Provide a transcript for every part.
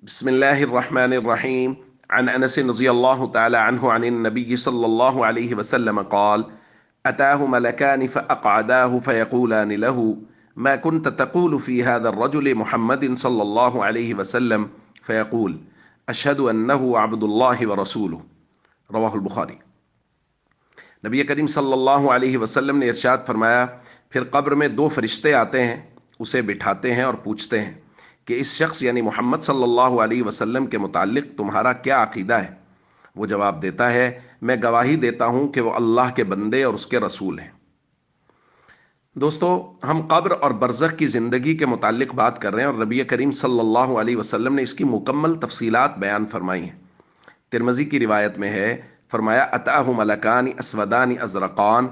بسم الله الرحمن الرحيم. عن أنس رضي الله تعالى عنه عن النبي صلى الله عليه وسلم قال: أتاه ملكان فأقعداه فيقولان له: ما كنت تقول في هذا الرجل محمد صلى الله عليه وسلم؟ فيقول: أشهد أنه عبد الله ورسوله. رواہ البخاری۔ نبی کریم صلی اللہ علیہ وسلم نے ارشاد فرمایا، پھر قبر میں دو فرشتے آتے ہیں، اسے بٹھاتے ہیں اور پوچھتے ہیں کہ اس شخص یعنی محمد صلی اللہ علیہ وسلم کے متعلق تمہارا کیا عقیدہ ہے؟ وہ جواب دیتا ہے، میں گواہی دیتا ہوں کہ وہ اللہ کے بندے اور اس کے رسول ہیں۔ دوستو، ہم قبر اور برزخ کی زندگی کے متعلق بات کر رہے ہیں اور نبی کریم صلی اللہ علیہ وسلم نے اس کی مکمل تفصیلات بیان فرمائی ہیں۔ ترمذی کی روایت میں ہے، فرمایا اتاہ ملکان اسودان ازرقان،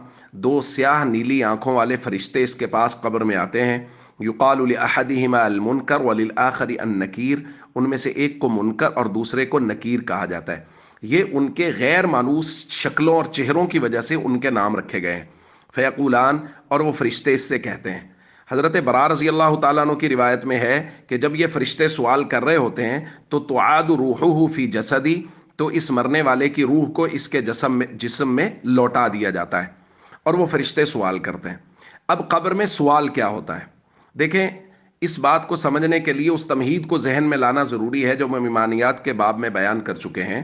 دو سیاہ نیلی آنکھوں والے فرشتے اس کے پاس قبر میں آتے ہیں۔ یقال لاحدہما المنکر وللآخر النکیر، ان میں سے ایک کو منکر اور دوسرے کو نکیر کہا جاتا ہے۔ یہ ان کے غیر مانوس شکلوں اور چہروں کی وجہ سے ان کے نام رکھے گئے ہیں۔ فیقولان، اور وہ فرشتے اس سے کہتے ہیں۔ حضرت براء رضی اللہ تعالیٰ عنہ کی روایت میں ہے کہ جب یہ فرشتے سوال کر رہے ہوتے ہیں تو تعاد روحہ فی جسدی، تو اس مرنے والے کی روح کو اس کے جسم میں لوٹا دیا جاتا ہے اور وہ فرشتے سوال کرتے ہیں۔ اب قبر میں سوال کیا ہوتا ہے؟ دیکھیں، اس بات کو سمجھنے کے لیے اس تمہید کو ذہن میں لانا ضروری ہے جو ہم ایمانیات کے باب میں بیان کر چکے ہیں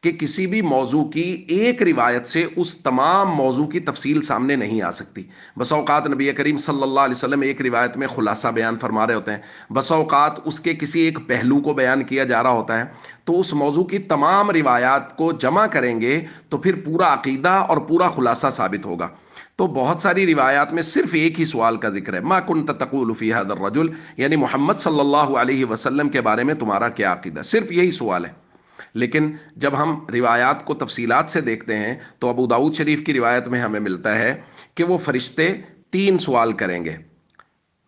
کہ کسی بھی موضوع کی ایک روایت سے اس تمام موضوع کی تفصیل سامنے نہیں آ سکتی۔ بس اوقات نبی کریم صلی اللہ علیہ وسلم ایک روایت میں خلاصہ بیان فرما رہے ہوتے ہیں، بس اوقات اس کے کسی ایک پہلو کو بیان کیا جا رہا ہوتا ہے، تو اس موضوع کی تمام روایات کو جمع کریں گے تو پھر پورا عقیدہ اور پورا خلاصہ ثابت ہوگا۔ تو بہت ساری روایات میں صرف ایک ہی سوال کا ذکر ہے، ما کنت تقول فی ھذا الرجل، یعنی محمد صلی اللہ علیہ وسلم کے بارے میں تمہارا کیا عقیدہ، صرف یہی سوال ہے۔ لیکن جب ہم روایات کو تفصیلات سے دیکھتے ہیں تو ابو داؤد شریف کی روایت میں ہمیں ملتا ہے کہ وہ فرشتے تین سوال کریں گے: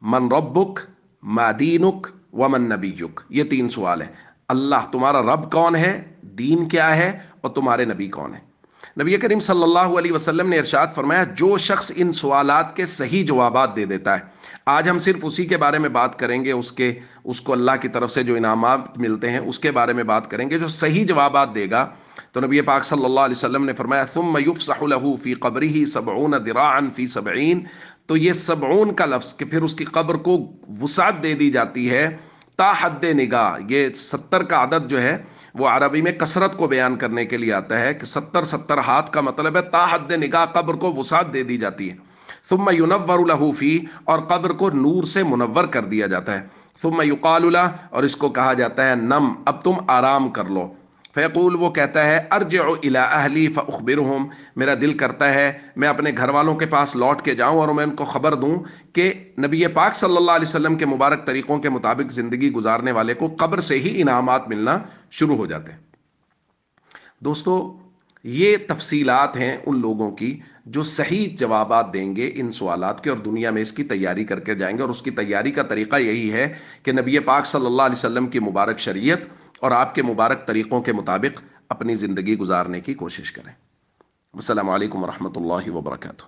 من ربک، ما دینک، ومن نبیک۔ یہ تین سوال ہیں۔ اللہ، تمہارا رب کون ہے، دین کیا ہے، اور تمہارے نبی کون ہے۔ نبی کریم صلی اللہ علیہ وسلم نے ارشاد فرمایا، جو شخص ان سوالات کے صحیح جوابات دے دیتا ہے، آج ہم صرف اسی کے بارے میں بات کریں گے، اس کو اللہ کی طرف سے جو انعامات ملتے ہیں اس کے بارے میں بات کریں گے۔ جو صحیح جوابات دے گا تو نبی پاک صلی اللہ علیہ وسلم نے فرمایا، ثم یفسح له فی قبرہ 70 ذراعا فی 70، تو یہ 70 کا لفظ کہ پھر اس کی قبر کو وسعت دے دی جاتی ہے تا حد نگاہ۔ یہ 70 کا عدد جو ہے وہ عربی میں کثرت کو بیان کرنے کے لیے آتا ہے کہ 70 ہاتھ کا مطلب ہے تا حد نگاہ قبر کو وسعت دے دی جاتی ہے۔ ثم ينور له فی، اور قبر کو نور سے منور کر دیا جاتا ہے۔ ثم يقال له، اور اس کو کہا جاتا ہے نم، اب تم آرام کر لو۔ فیقول، وہ کہتا ہے ارجع الى اہلی فاخبرهم، میرا دل کرتا ہے میں اپنے گھر والوں کے پاس لوٹ کے جاؤں اور میں ان کو خبر دوں کہ نبی پاک صلی اللہ علیہ وسلم کے مبارک طریقوں کے مطابق زندگی گزارنے والے کو قبر سے ہی انعامات ملنا شروع ہو جاتے ہیں۔ دوستو، یہ تفصیلات ہیں ان لوگوں کی جو صحیح جوابات دیں گے ان سوالات کے اور دنیا میں اس کی تیاری کر کے جائیں گے، اور اس کی تیاری کا طریقہ یہی ہے کہ نبی پاک صلی اللہ علیہ وسلم کی مبارک شریعت اور آپ کے مبارک طریقوں کے مطابق اپنی زندگی گزارنے کی کوشش کریں۔ السلام علیکم ورحمۃ اللہ وبرکاتہ۔